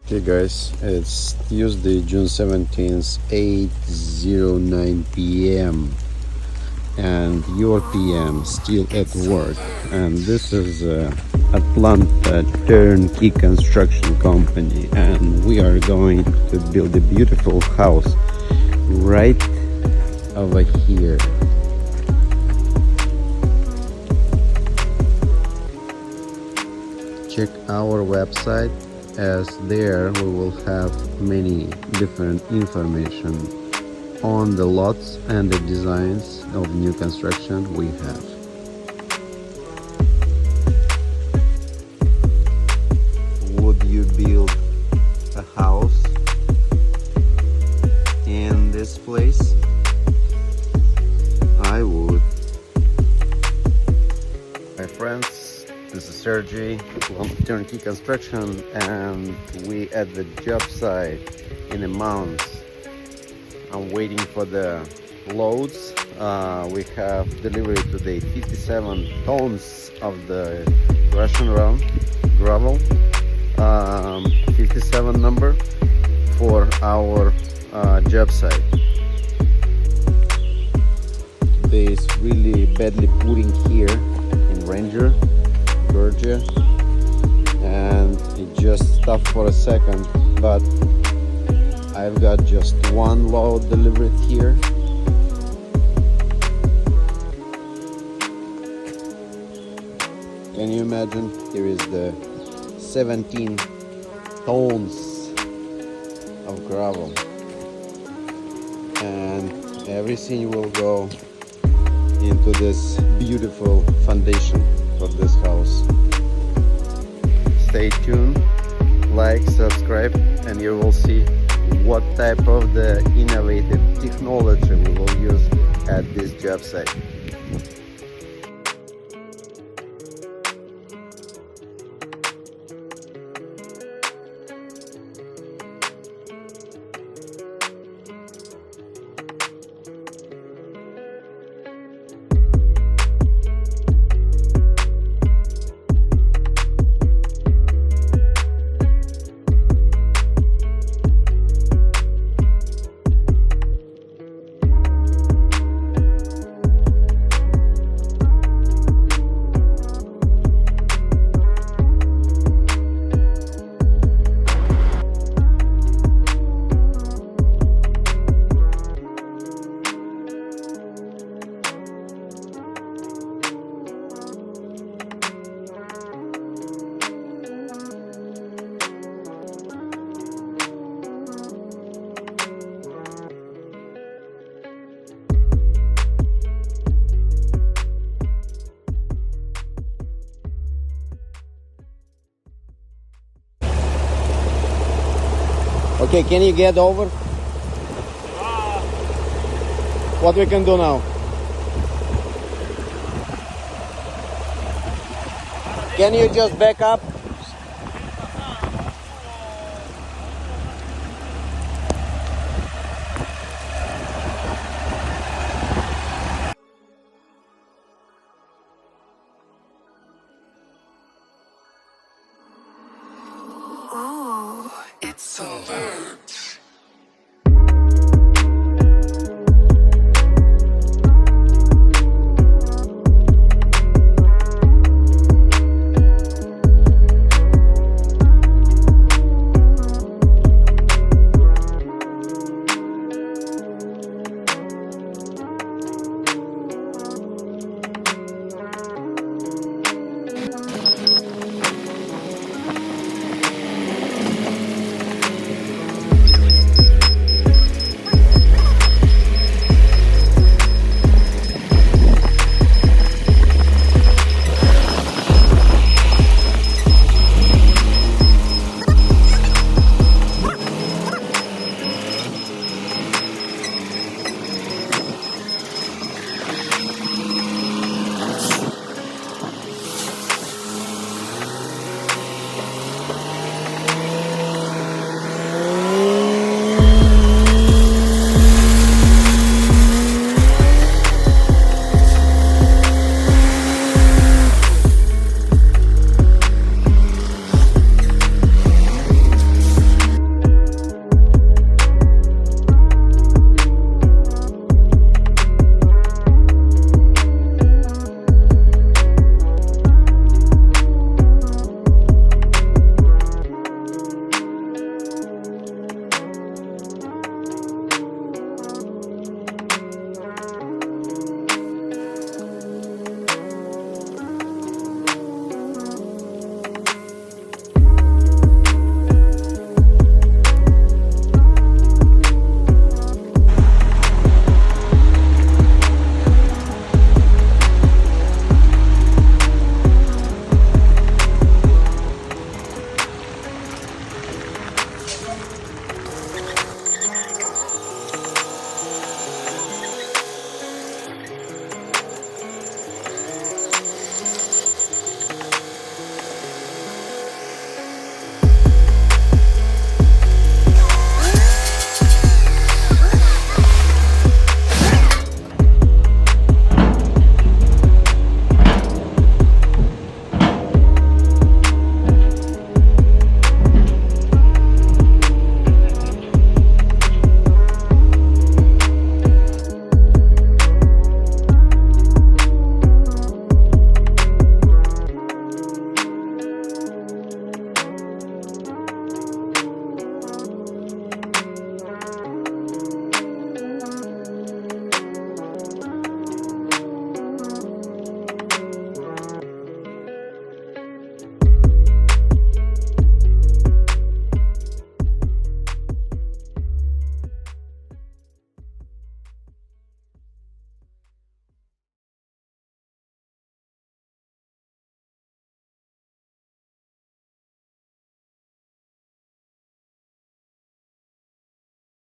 Okay guys, it's Tuesday, June 17th, 8:09 p.m. and your PM still at work, and this is Atlanta Turnkey Construction Company, and we are going to build a beautiful house right over here. Check our website, as there we will have many different information on the lots and the designs of new construction we have. Would you build a house in this place? I would. My friends, this is Ellijjay, Atlanta Turnkey Construction, and we at the job site in a month. I'm waiting for the loads. We have delivery today 57 tons of the Russian round gravel, 57 number for our job site. Today is really badly pouring here in Ranger, Georgia, and it just stopped for a second, but I've got just one load delivered here. Can you imagine? Here is the 17 tons of gravel, and everything will go into this beautiful foundation for this house. Stay tuned, like, subscribe, and you will see what type of the innovative technology we will use at this job site. Okay, can you get over? What we can do now? Can you just back up? Oh, it's over.